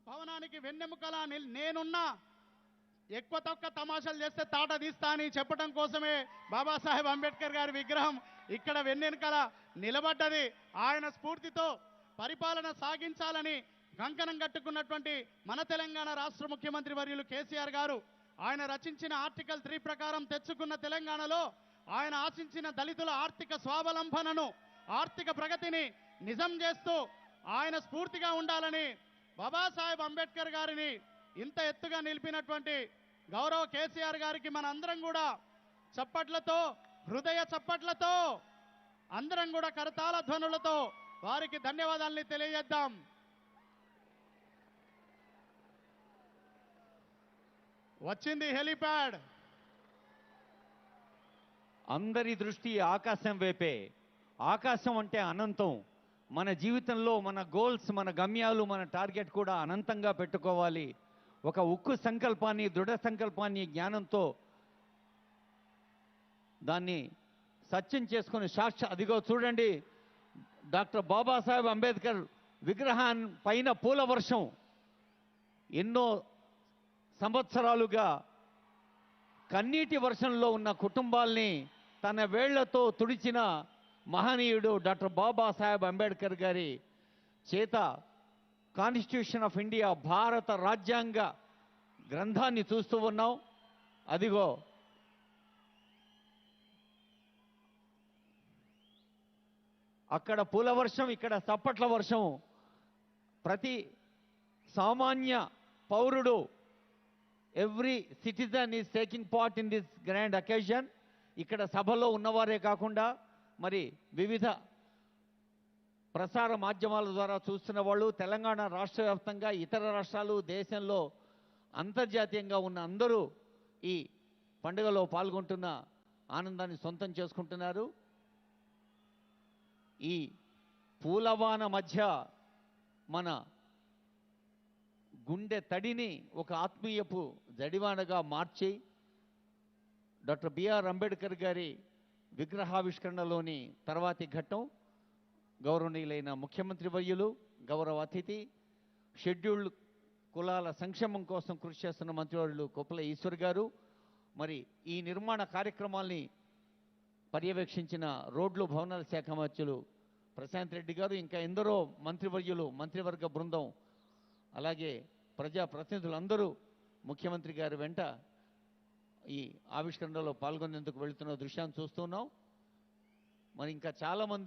భవనానికి వెన్నెముకలా నేనున్నా, ఎక్కువ తక్కువ తమాషాలు చేస్తే తాట తీస్తా అని చెప్పడం కోసమే బాబాసాహెబ్ అంబేద్కర్ గారి విగ్రహం ఇక్కడ వెన్నెముకల నిలబడ్డది. ఆయన స్ఫూర్తితో పరిపాలన సాగించాలని కంకణం కట్టుకున్నటువంటి మన తెలంగాణ రాష్ట్ర ముఖ్యమంత్రి వర్యులు కేసీఆర్ గారు ఆయన రచించిన ఆర్టికల్ 3 ప్రకారం తెచ్చుకున్న తెలంగాణలో ఆయన ఆశించిన దళితుల ఆర్థిక స్వావలంబనను, ఆర్థిక ప్రగతిని నిజం చేస్తూ ఆయన స్ఫూర్తిగా ఉండాలని బాబాసాహెబ్ అంబేద్కర్ గారిని ఇంత ఎత్తుగా నిలిపినటువంటి గౌరవ కేసీఆర్ గారికి మన అందరం కూడా చప్పట్లతో, హృదయ చప్పట్లతో, అందరం కూడా కరతాళ ధ్వనులతో వారికి ధన్యవాదాలని తెలియజేద్దాం. వచ్చింది హెలిప్యాడ్. అందరి దృష్టి ఆకాశం వైపే. ఆకాశం అంటే అనంతం. మన జీవితంలో మన గోల్స్, మన గమ్యాలు, మన టార్గెట్ కూడా అనంతంగా పెట్టుకోవాలి. ఒక ఉక్కు సంకల్పాన్ని, దృఢ సంకల్పాన్ని జ్ఞానంతో దాన్ని సత్యం చేసుకుని అదిగో చూడండి, డాక్టర్ బాబాసాహెబ్ అంబేద్కర్ విగ్రహాన్ని పైన పూల వర్షం. ఎన్నో సంవత్సరాలుగా కన్నీటి వర్షంలో ఉన్న కుటుంబాల్ని తన వేళ్లతో తుడిచిన మహనీయుడు డాక్టర్ బాబాసాహెబ్ అంబేద్కర్ గారి చేత కాన్స్టిట్యూషన్ ఆఫ్ ఇండియా, భారత రాజ్యాంగ గ్రంథాన్ని చూస్తూ ఉన్నాం. అదిగో అక్కడ పూల వర్షం, ఇక్కడ చప్పట్ల వర్షం. ప్రతి సామాన్య పౌరుడు, every citizen is taking part in this grand occasion. ఇక్కడ సభలో ఉన్నవారే కాకుండా మరి వివిధ ప్రసార మాధ్యమాల ద్వారా చూస్తున్న వాళ్ళు, తెలంగాణ రాష్ట్ర వ్యాప్తంగా, ఇతర రాష్ట్రాలు, దేశంలో అంతర్జాతీయంగా ఉన్న అందరూ ఈ పండుగలో పాల్గొంటున్న ఆనందాన్ని సొంతం చేసుకుంటున్నారు. ఈ పూలవాన మధ్య మన గుండె తడిని ఒక ఆత్మీయపు జడివానగా మార్చి డాక్టర్ బిఆర్ అంబేద్కర్ గారి విగ్రహావిష్కరణలోని తర్వాతి ఘట్టం గౌరవనీయులైన ముఖ్యమంత్రి వర్యులు, గౌరవ అతిథి, షెడ్యూల్డ్ కులాల సంక్షేమం కోసం కృషి చేస్తున్న మంత్రివర్యులు కొప్పుల ఈశ్వర్ గారు, మరి ఈ నిర్మాణ కార్యక్రమాల్ని పర్యవేక్షించిన రోడ్లు భవనాల శాఖ మంత్రులు ప్రశాంత్ రెడ్డి గారు, ఇంకా ఎందరో మంత్రివర్యులు, మంత్రివర్గ బృందం, అలాగే ప్రజాప్రతినిధులందరూ ముఖ్యమంత్రి గారి వెంట ఈ ఆవిష్కరణలో పాల్గొనేందుకు వెళుతున్న దృశ్యాన్ని చూస్తున్నాం. మరి ఇంకా చాలామంది